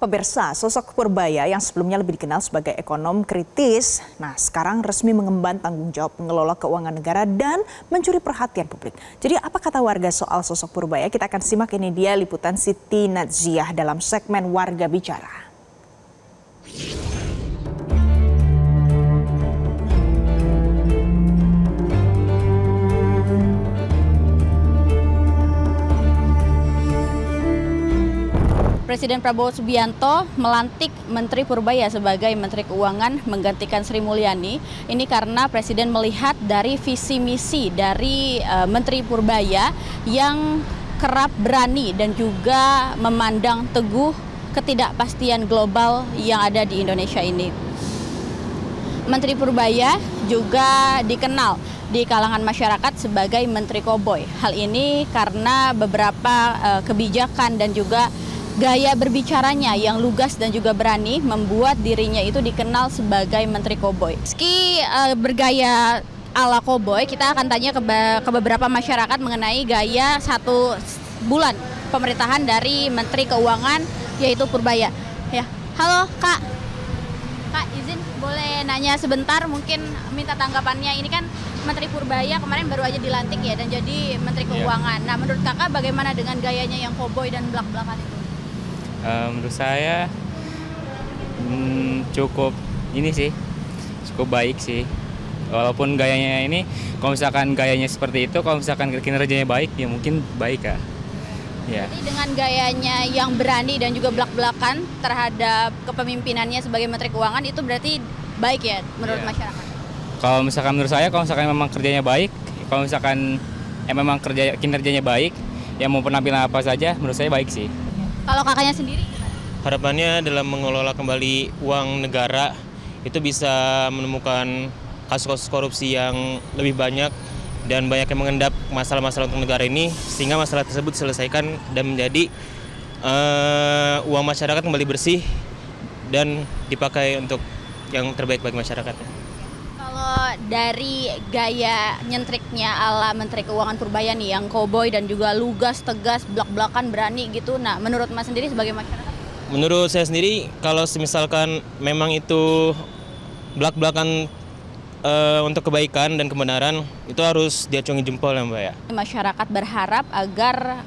Pemirsa, sosok Purbaya yang sebelumnya lebih dikenal sebagai ekonom kritis, nah sekarang resmi mengemban tanggung jawab mengelola keuangan negara dan mencuri perhatian publik. Jadi apa kata warga soal sosok Purbaya? Kita akan simak, ini dia liputan Siti Nadziah dalam segmen Warga Bicara. Presiden Prabowo Subianto melantik Menteri Purbaya sebagai Menteri Keuangan menggantikan Sri Mulyani. Ini karena Presiden melihat dari visi misi dari Menteri Purbaya yang kerap berani dan juga memandang teguh ketidakpastian global yang ada di Indonesia ini. Menteri Purbaya juga dikenal di kalangan masyarakat sebagai Menteri Koboi. Hal ini karena beberapa kebijakan dan juga gaya berbicaranya yang lugas dan juga berani membuat dirinya itu dikenal sebagai Menteri Koboi. Meski bergaya ala koboi, kita akan tanya ke beberapa masyarakat mengenai gaya 1 bulan pemerintahan dari Menteri Keuangan, yaitu Purbaya. Ya, halo Kak. Kak, izin boleh nanya sebentar, mungkin minta tanggapannya. Ini kan Menteri Purbaya kemarin baru aja dilantik ya, dan jadi Menteri Keuangan. Nah, menurut Kakak bagaimana dengan gayanya yang koboi dan belak-belakan itu? Menurut saya cukup baik sih. Walaupun gayanya ini, kalau misalkan gayanya seperti itu, kalau misalkan kinerjanya baik, ya mungkin baik ya. Jadi dengan gayanya yang berani dan juga belak-belakan terhadap kepemimpinannya sebagai Menteri Keuangan, itu berarti baik ya menurut masyarakat? Kalau misalkan menurut saya, kalau misalkan memang kerjanya baik, kalau misalkan memang kinerjanya baik, ya mau penampilan apa saja, menurut saya baik sih. Kalau kakaknya sendiri gimana? Harapannya dalam mengelola kembali uang negara itu bisa menemukan kasus-kasus korupsi yang lebih banyak dan banyak yang mengendap masalah-masalah untuk negara ini, sehingga masalah tersebut diselesaikan dan menjadi uang masyarakat kembali bersih dan dipakai untuk yang terbaik bagi masyarakat. Kalau dari gaya nyentriknya ala Menteri Keuangan Purbaya nih, yang koboi dan juga lugas, tegas, belak-belakan, berani gitu. Nah, menurut Mas sendiri sebagai masyarakat? Menurut saya sendiri, kalau misalkan memang itu belak-belakan untuk kebaikan dan kebenaran, itu harus diacungi jempol ya Mbak ya. Masyarakat berharap agar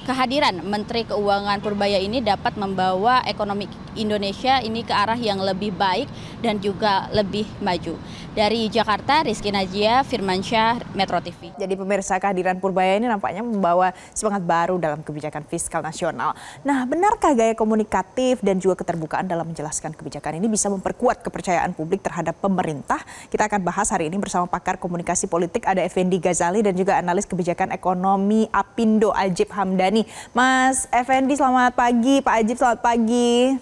kehadiran Menteri Keuangan Purbaya ini dapat membawa ekonomi Indonesia ini ke arah yang lebih baik dan juga lebih maju. Dari Jakarta, Rizky Nadziah, Firmansyah, Metro TV. Jadi pemirsa, kehadiran Purbaya ini nampaknya membawa semangat baru dalam kebijakan fiskal nasional. Nah, benarkah gaya komunikatif dan juga keterbukaan dalam menjelaskan kebijakan ini bisa memperkuat kepercayaan publik terhadap pemerintah? Kita akan bahas hari ini bersama pakar komunikasi politik, ada Effendi Ghazali, dan juga analis kebijakan ekonomi Apindo Ajib Hamdani. Mas Effendi, selamat pagi. Pak Ajib, selamat pagi.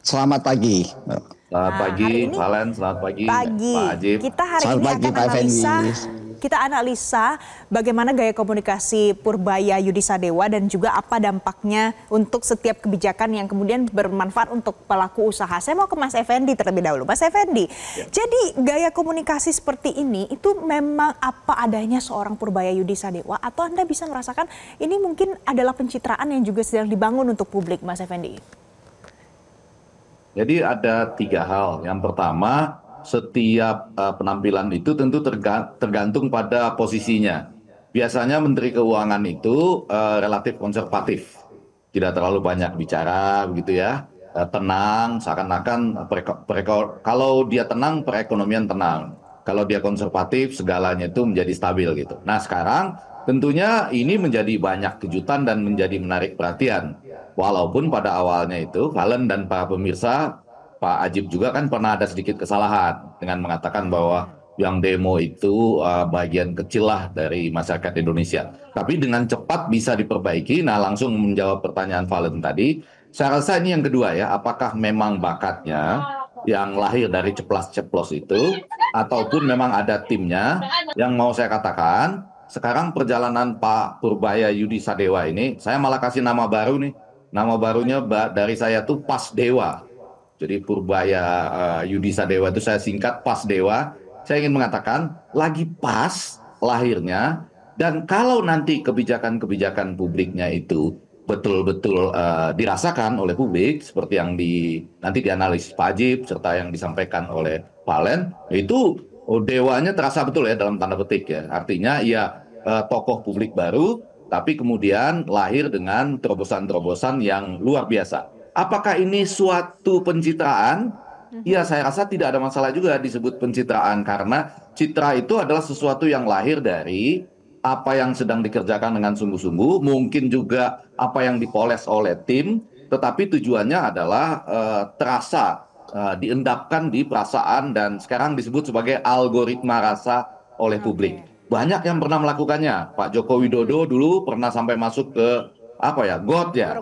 Selamat pagi. Selamat pagi, Valen. Selamat pagi, Pak Ajib. Kita hari ini akan analisa bagaimana gaya komunikasi Purbaya Yudisadewa dan juga apa dampaknya untuk setiap kebijakan yang kemudian bermanfaat untuk pelaku usaha. Saya mau ke Mas Effendi terlebih dahulu. Mas Effendi, jadi gaya komunikasi seperti ini itu memang apa adanya seorang Purbaya Yudisadewa, atau Anda bisa merasakan ini mungkin adalah pencitraan yang juga sedang dibangun untuk publik, Mas Effendi? Jadi ada 3 hal. Yang pertama, setiap penampilan itu tentu tergantung pada posisinya. Biasanya Menteri Keuangan itu relatif konservatif, tidak terlalu banyak bicara, begitu ya, tenang, seakan-akan kalau dia tenang, perekonomian tenang. Kalau dia konservatif, segalanya itu menjadi stabil gitu. Nah, sekarang tentunya ini menjadi banyak kejutan dan menjadi menarik perhatian. Walaupun pada awalnya itu, Valen dan para pemirsa, Pak Ajib juga kan pernah ada sedikit kesalahan dengan mengatakan bahwa yang demo itu bagian kecil lah dari masyarakat Indonesia. Tapi dengan cepat bisa diperbaiki. Nah, langsung menjawab pertanyaan Valen tadi, saya rasa ini yang kedua ya, apakah memang bakatnya yang lahir dari ceplas-ceplos itu, ataupun memang ada timnya. Yang mau saya katakan, sekarang perjalanan Pak Purbaya Yudisadewa ini, saya malah kasih nama baru nih. Nama barunya dari saya tuh Pas Dewa. Jadi Purbaya Yudisadewa itu saya singkat Pas Dewa. Saya ingin mengatakan lagi pas lahirnya, dan kalau nanti kebijakan-kebijakan publiknya itu betul-betul dirasakan oleh publik seperti yang nanti dianalisis Pak Ajib serta yang disampaikan oleh Pak Len, itu dewanya terasa betul ya dalam tanda petik ya. Artinya ia tokoh publik baru, tapi kemudian lahir dengan terobosan-terobosan yang luar biasa. Apakah ini suatu pencitraan? Ya, saya rasa tidak ada masalah juga disebut pencitraan karena citra itu adalah sesuatu yang lahir dari apa yang sedang dikerjakan dengan sungguh-sungguh, mungkin juga apa yang dipoles oleh tim, tetapi tujuannya adalah terasa, diendapkan di perasaan dan sekarang disebut sebagai algoritma rasa oleh publik. Banyak yang pernah melakukannya. Pak Joko Widodo dulu pernah sampai masuk ke apa ya, got ya.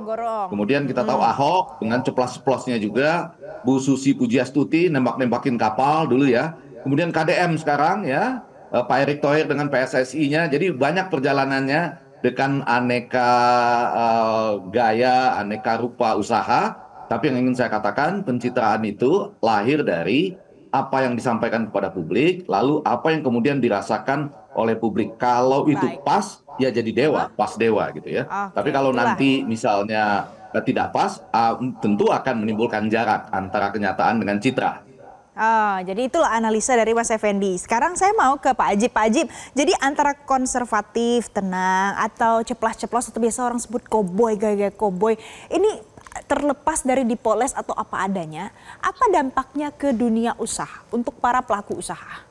Kemudian kita tahu Ahok dengan ceplas-ceplosnya juga, Bu Susi Pujiastuti nembak-nembakin kapal dulu ya. Kemudian KDM sekarang ya. Pak Erick Thohir dengan PSSI-nya, jadi banyak perjalanannya dengan aneka gaya, aneka rupa usaha. Tapi yang ingin saya katakan, pencitraan itu lahir dari apa yang disampaikan kepada publik, lalu apa yang kemudian dirasakan oleh publik. Kalau itu pas, ya jadi dewa, pas dewa gitu ya. Tapi kalau nanti misalnya tidak pas, tentu akan menimbulkan jarak antara kenyataan dengan citra. Jadi itulah analisa dari Mas Effendi. Sekarang saya mau ke Pak Ajib. Pak Ajib, jadi antara konservatif, tenang, atau ceplas-ceplos atau biasa orang sebut koboi, gaya-gaya koboi, ini terlepas dari dipoles atau apa adanya, apa dampaknya ke dunia usaha untuk para pelaku usaha?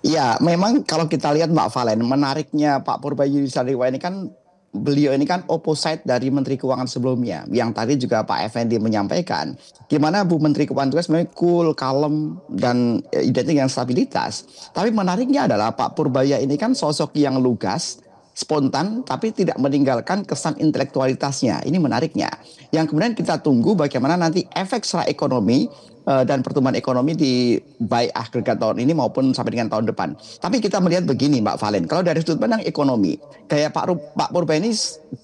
Ya, memang kalau kita lihat Mbak Valen, menariknya Pak Purbayudhisadewa ini kan beliau ini kan opposite dari Menteri Keuangan sebelumnya. Yang tadi juga Pak Effendi menyampaikan, gimana Bu Menteri Keuangan itu sebenarnya cool, kalem, dan identik dengan stabilitas. Tapi menariknya adalah Pak Purbaya ini kan sosok yang lugas, spontan, tapi tidak meninggalkan kesan intelektualitasnya. Ini menariknya. Yang kemudian kita tunggu bagaimana nanti efek secara ekonomi dan pertumbuhan ekonomi di baik agregat tahun ini maupun sampai dengan tahun depan. Tapi kita melihat begini Mbak Valen, kalau dari sudut pandang ekonomi, gaya Pak Purba ini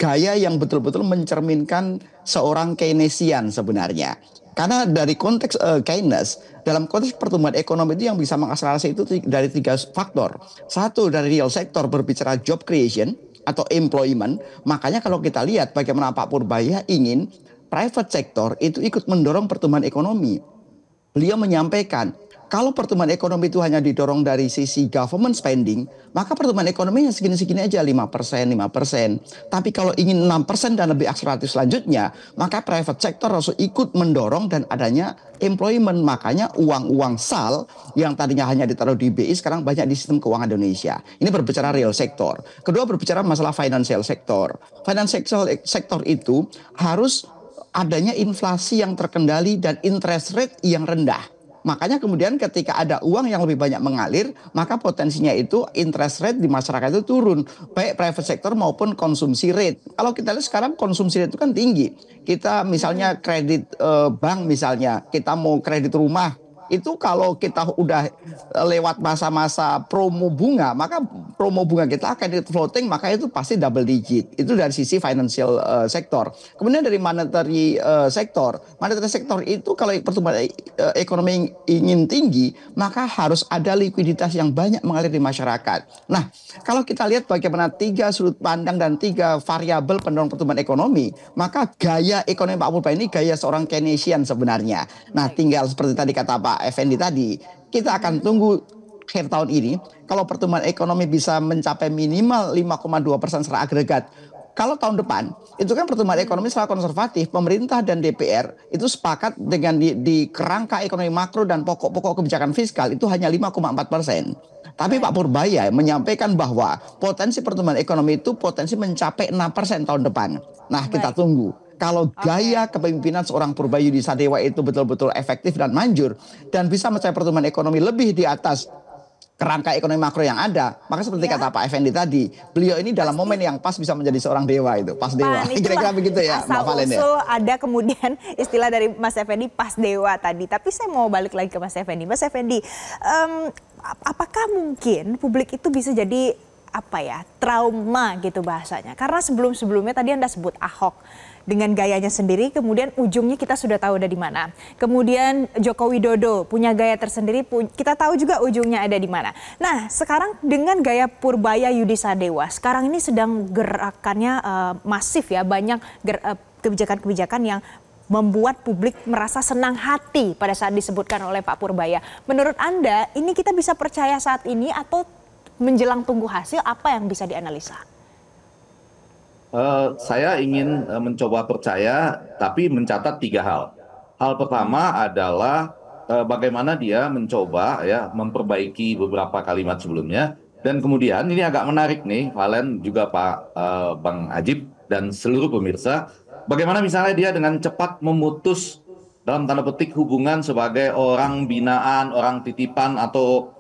gaya yang betul-betul mencerminkan seorang Keynesian sebenarnya. Karena dari konteks Keynes, dalam konteks pertumbuhan ekonomi itu yang bisa mengakselerasi itu dari 3 faktor. Satu, dari real sector berbicara job creation atau employment. Makanya kalau kita lihat bagaimana Pak Purbaya ingin private sector itu ikut mendorong pertumbuhan ekonomi. Beliau menyampaikan, kalau pertumbuhan ekonomi itu hanya didorong dari sisi government spending, maka pertumbuhan ekonominya segini-segini aja, 5%. Tapi kalau ingin 6% dan lebih akseleratif selanjutnya, maka private sector harus ikut mendorong dan adanya employment. Makanya uang-uang SAL yang tadinya hanya ditaruh di BI, sekarang banyak di sistem keuangan Indonesia. Ini berbicara real sector. Kedua, berbicara masalah financial sector. Financial sector itu harus adanya inflasi yang terkendali dan interest rate yang rendah. Makanya kemudian ketika ada uang yang lebih banyak mengalir, maka potensinya itu interest rate di masyarakat itu turun. Baik private sector maupun konsumsi rate. Kalau kita lihat sekarang konsumsi rate itu kan tinggi. Kita misalnya kredit bank misalnya, kita mau kredit rumah. Itu kalau kita udah lewat masa-masa promo bunga, maka promo bunga kita akan floating, maka itu pasti double digit. Itu dari sisi financial sector. Kemudian dari monetary sector. Monetary sector itu kalau pertumbuhan ekonomi ingin tinggi, maka harus ada likuiditas yang banyak mengalir di masyarakat. Nah, kalau kita lihat bagaimana 3 sudut pandang dan 3 variabel pendorong pertumbuhan ekonomi, maka gaya ekonomi Pak Purba ini gaya seorang Keynesian sebenarnya. Nah, tinggal seperti tadi kata Pak Effendi tadi, kita akan tunggu akhir tahun ini kalau pertumbuhan ekonomi bisa mencapai minimal 5,2% secara agregat. Kalau tahun depan itu kan pertumbuhan ekonomi secara konservatif, pemerintah dan DPR itu sepakat dengan di kerangka ekonomi makro dan pokok-pokok kebijakan fiskal itu hanya 5,4%. Tapi Pak Purbaya menyampaikan bahwa potensi pertumbuhan ekonomi itu potensi mencapai 6% tahun depan. Nah, kita tunggu. Kalau gaya kepemimpinan seorang Purbayudhisadewa itu betul-betul efektif dan manjur dan bisa mencapai pertumbuhan ekonomi lebih di atas kerangka ekonomi makro yang ada, maka seperti kata Pak Effendi tadi, beliau ini dalam momen yang pas bisa menjadi seorang dewa itu, pas dewa. Kira-kira begitu ya, Mbak Valen ya. Asal-usul ada kemudian istilah dari Mas Effendi pas dewa tadi. Tapi saya mau balik lagi ke Mas Effendi. Mas Effendi, apakah mungkin publik itu bisa jadi trauma gitu bahasanya? Karena sebelum-sebelumnya tadi Anda sebut Ahok. dengan gayanya sendiri, kemudian ujungnya kita sudah tahu ada di mana. Kemudian Joko Widodo punya gaya tersendiri, kita tahu juga ujungnya ada di mana. Nah, sekarang dengan gaya Purbaya Yudi Sadewa, sekarang ini sedang gerakannya masif ya, banyak kebijakan-kebijakan yang membuat publik merasa senang hati pada saat disebutkan oleh Pak Purbaya. Menurut Anda, ini kita bisa percaya saat ini atau menjelang tunggu hasil, apa yang bisa dianalisa? Saya ingin mencoba percaya, tapi mencatat 3 hal. Hal pertama adalah bagaimana dia mencoba ya memperbaiki beberapa kalimat sebelumnya. Dan kemudian ini agak menarik nih, Valen juga Pak Bang Ajib dan seluruh pemirsa. Bagaimana misalnya dia dengan cepat memutus dalam tanda petik hubungan sebagai orang binaan, orang titipan atau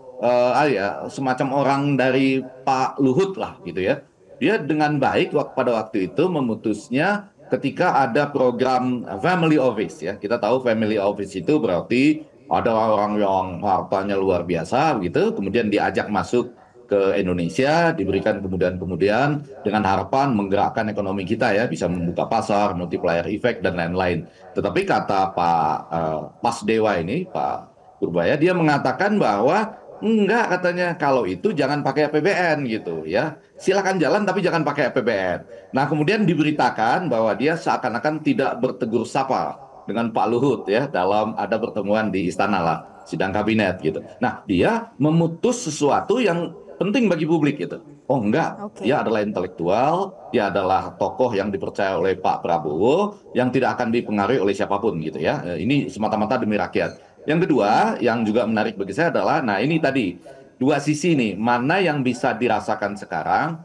semacam orang dari Pak Luhut lah gitu ya. Dia dengan baik pada waktu itu memutusnya ketika ada program family office ya. Kita tahu family office itu berarti ada orang yang hartanya luar biasa gitu, kemudian diajak masuk ke Indonesia, diberikan kemudian dengan harapan menggerakkan ekonomi kita ya, bisa membuka pasar, multiplier effect dan lain-lain. Tetapi kata Pak Dewa ini, Pak Purbaya, dia mengatakan bahwa enggak, katanya kalau itu jangan pakai APBN gitu ya. Silakan jalan tapi jangan pakai APBN. Nah, kemudian diberitakan bahwa dia seakan-akan tidak bertegur sapa dengan Pak Luhut ya dalam ada pertemuan di istana lah, sidang kabinet gitu. Nah, dia memutus sesuatu yang penting bagi publik gitu. Oh enggak, dia adalah intelektual, dia adalah tokoh yang dipercaya oleh Pak Prabowo, yang tidak akan dipengaruhi oleh siapapun gitu ya. Ini semata-mata demi rakyat. Yang kedua, yang juga menarik bagi saya adalah, nah ini tadi, dua sisi nih, mana yang bisa dirasakan sekarang,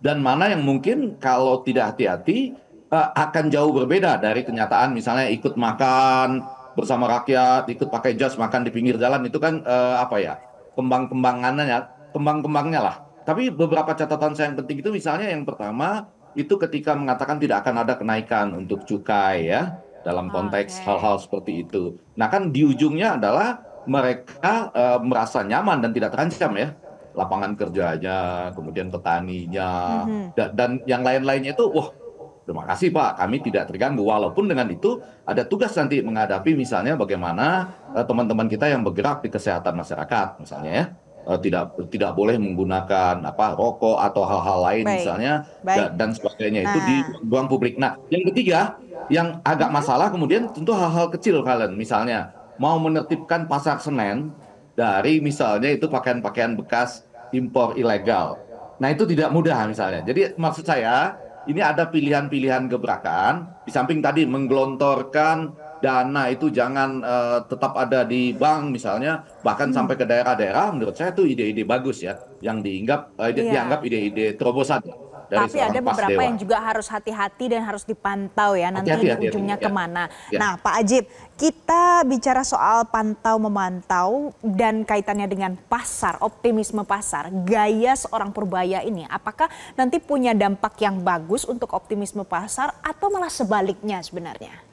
dan mana yang mungkin kalau tidak hati-hati, akan jauh berbeda dari kenyataan misalnya ikut makan bersama rakyat, ikut pakai jas makan di pinggir jalan, itu kan kembang-kembangnya lah. Tapi beberapa catatan saya yang penting itu misalnya yang pertama itu ketika mengatakan tidak akan ada kenaikan untuk cukai ya dalam konteks hal-hal seperti itu. Nah kan di ujungnya adalah mereka merasa nyaman dan tidak terancam ya, lapangan kerjanya, kemudian petaninya dan yang lain-lainnya itu wah terima kasih Pak, kami tidak terganggu. Walaupun dengan itu ada tugas nanti menghadapi misalnya bagaimana teman-teman kita yang bergerak di kesehatan masyarakat misalnya ya. Tidak boleh menggunakan rokok atau hal-hal lain misalnya dan sebagainya itu di ruang publik. Nah, yang ketiga yang agak masalah kemudian tentu hal-hal kecil kalian misalnya mau menertibkan pasar Senen dari misalnya itu pakaian-pakaian bekas impor ilegal. Nah, itu tidak mudah misalnya. Jadi maksud saya ini ada pilihan-pilihan gebrakan di samping tadi menggelontorkan dana itu jangan tetap ada di bank misalnya, bahkan sampai ke daerah-daerah, menurut saya itu ide-ide bagus ya, yang dianggap ide-ide terobosan. Tapi ada beberapa yang juga harus hati-hati dan harus dipantau ya nanti ujungnya kemana. Nah Pak Ajib, kita bicara soal pantau-memantau dan kaitannya dengan pasar, optimisme pasar, gaya seorang Purbaya ini, apakah nanti punya dampak yang bagus untuk optimisme pasar atau malah sebaliknya sebenarnya?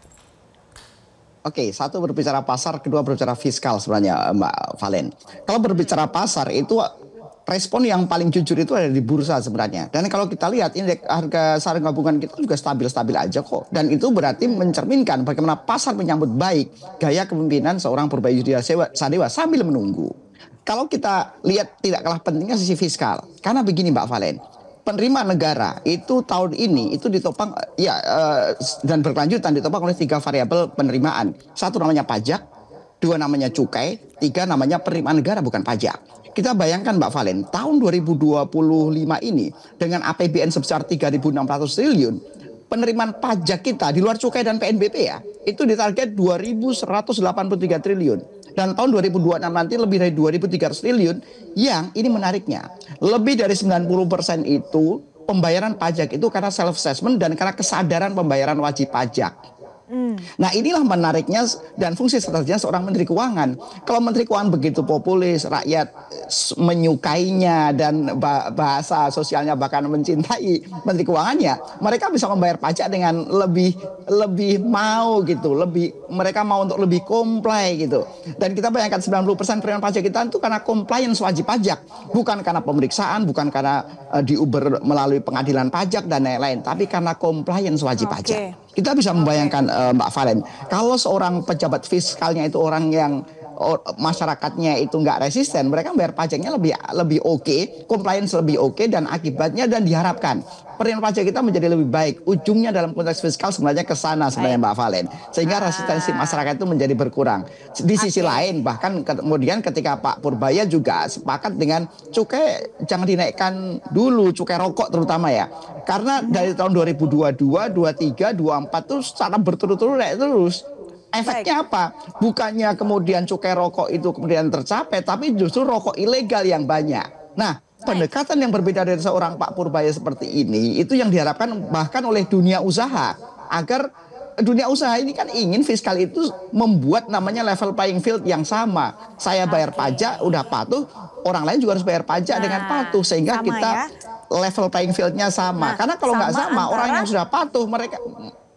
Oke, satu berbicara pasar, kedua berbicara fiskal sebenarnya Mbak Valen. Kalau berbicara pasar itu respon yang paling jujur itu ada di bursa sebenarnya. Dan kalau kita lihat indeks harga saham gabungan kita juga stabil-stabil aja kok. Dan itu berarti mencerminkan bagaimana pasar menyambut baik gaya kepemimpinan seorang Purbaya Yudi Sadewa sambil menunggu. Kalau kita lihat tidak kalah pentingnya sisi fiskal. Karena begini Mbak Valen. Penerimaan negara itu tahun ini itu ditopang dan berkelanjutan ditopang oleh 3 variabel penerimaan. 1 namanya pajak, 2 namanya cukai, 3 namanya penerimaan negara bukan pajak. Kita bayangkan Mbak Valen, tahun 2025 ini dengan APBN sebesar 3.600 triliun, penerimaan pajak kita di luar cukai dan PNBP ya, itu ditarget 2.183 triliun. Dan tahun 2026 nanti lebih dari 2.300 triliun, yang ini menariknya, lebih dari 90% itu pembayaran pajak itu karena self-assessment dan karena kesadaran pembayaran wajib pajak. Nah inilah menariknya dan fungsi strategisnya seorang Menteri Keuangan. Kalau Menteri Keuangan begitu populis, rakyat menyukainya dan bahasa sosialnya bahkan mencintai Menteri Keuangannya, mereka bisa membayar pajak dengan lebih mau gitu, mereka mau untuk lebih comply gitu. Dan kita bayangkan 90% penerimaan pajak kita itu karena compliance wajib pajak, bukan karena pemeriksaan, bukan karena diuber melalui pengadilan pajak dan lain-lain, tapi karena compliance wajib pajak. Kita bisa membayangkan Mbak Valen, kalau seorang pejabat fiskalnya itu orang yang masyarakatnya itu nggak resisten, mereka bayar pajaknya lebih oke, compliance lebih oke, dan akibatnya dan diharapkan penerimaan pajak kita menjadi lebih baik. Ujungnya dalam konteks fiskal sebenarnya ke sana sebenarnya Mbak Valen, sehingga resistensi masyarakat itu menjadi berkurang. Di sisi lain, bahkan kemudian ketika Pak Purbaya juga sepakat dengan cukai jangan dinaikkan dulu, cukai rokok terutama ya, karena dari tahun 2022, 23, 24 tuh secara berturut-turut naik terus. Efeknya apa? Bukannya kemudian cukai rokok itu kemudian tercapai, tapi justru rokok ilegal yang banyak. Nah, pendekatan yang berbeda dari seorang Pak Purbaya seperti ini, itu yang diharapkan bahkan oleh dunia usaha. Agar dunia usaha ini kan ingin fiskal itu membuat namanya level playing field yang sama. Saya bayar pajak, udah patuh, orang lain juga harus bayar pajak dengan patuh. Sehingga kita level playing field-nya sama. Karena kalau nggak sama, orang yang sudah patuh, mereka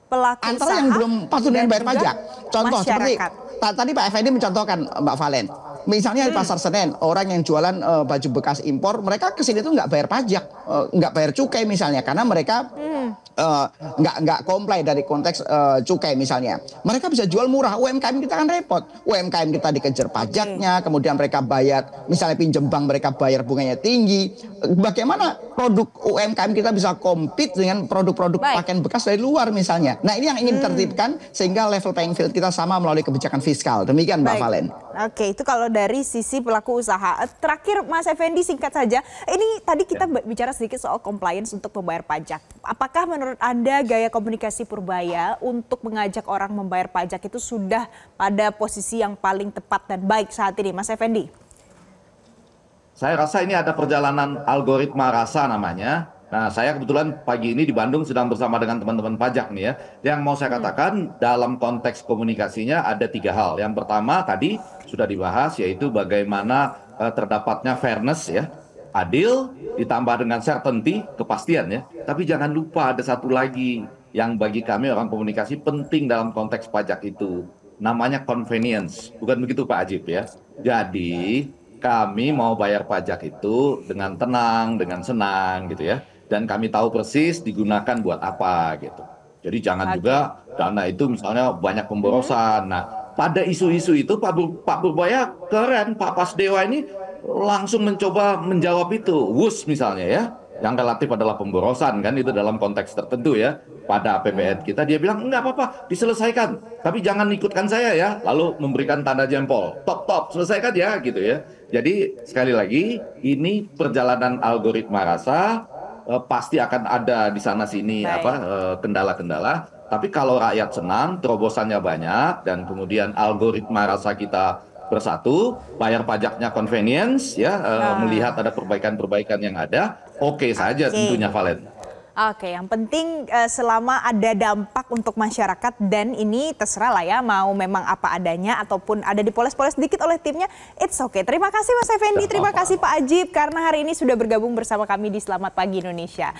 pelaku antara usaha yang belum patuh dengan bayar pajak. Contoh seperti masyarakat. tadi Pak Effendi mencontohkan Mbak Valen. Misalnya di Pasar Senen, orang yang jualan baju bekas impor, mereka kesini tuh nggak bayar pajak, nggak bayar cukai misalnya, karena mereka nggak comply dari konteks cukai misalnya. Mereka bisa jual murah, UMKM kita kan repot. UMKM kita dikejar pajaknya, kemudian mereka bayar, misalnya pinjam bank mereka bayar bunganya tinggi. Bagaimana produk UMKM kita bisa compete dengan produk-produk pakaian bekas dari luar misalnya. Nah ini yang ingin ditertibkan sehingga level playing field kita sama melalui kebijakan fiskal. Demikian Mbak Valen. Oke, itu kalau dari sisi pelaku usaha. Terakhir Mas Effendi, singkat saja. Ini tadi kita bicara sedikit soal compliance untuk membayar pajak. Apakah menurut Anda gaya komunikasi Purbaya untuk mengajak orang membayar pajak itu sudah pada posisi yang paling tepat dan baik saat ini, Mas Effendi? Saya rasa ini ada perjalanan algoritma rasa namanya. Nah, saya kebetulan pagi ini di Bandung sedang bersama dengan teman-teman pajak nih ya. Yang mau saya katakan dalam konteks komunikasinya ada 3 hal. Yang pertama tadi sudah dibahas, yaitu bagaimana terdapatnya fairness ya, adil, ditambah dengan certainty, kepastian ya. Tapi jangan lupa ada satu lagi yang bagi kami orang komunikasi penting dalam konteks pajak itu. Namanya convenience. Bukan begitu Pak Ajib ya. Jadi kami mau bayar pajak itu dengan tenang, dengan senang gitu ya. Dan kami tahu persis digunakan buat apa gitu. Jadi jangan juga dana itu misalnya banyak pemborosan. Nah, pada isu-isu itu Pak Purbaya keren, Pak Pasdewa ini langsung mencoba menjawab itu. WUS misalnya ya, yang relatif adalah pemborosan kan, itu dalam konteks tertentu ya. Pada APBN kita dia bilang enggak apa-apa, diselesaikan. Tapi jangan ikutkan saya ya. Lalu memberikan tanda jempol. Top, selesaikan ya gitu ya. Jadi sekali lagi ini perjalanan algoritma rasa, pasti akan ada di sana sini kendala-kendala. Tapi kalau rakyat senang, terobosannya banyak, dan kemudian algoritma rasa kita bersatu, bayar pajaknya convenience ya, melihat ada perbaikan-perbaikan yang ada, oke saja tentunya Valen. Oke, yang penting selama ada dampak untuk masyarakat, dan ini terserah lah ya, mau memang apa adanya ataupun ada dipoles-poles sedikit oleh timnya, it's okay. Terima kasih Mas Effendi, terima kasih Pak Ajib karena hari ini sudah bergabung bersama kami di Selamat Pagi Indonesia.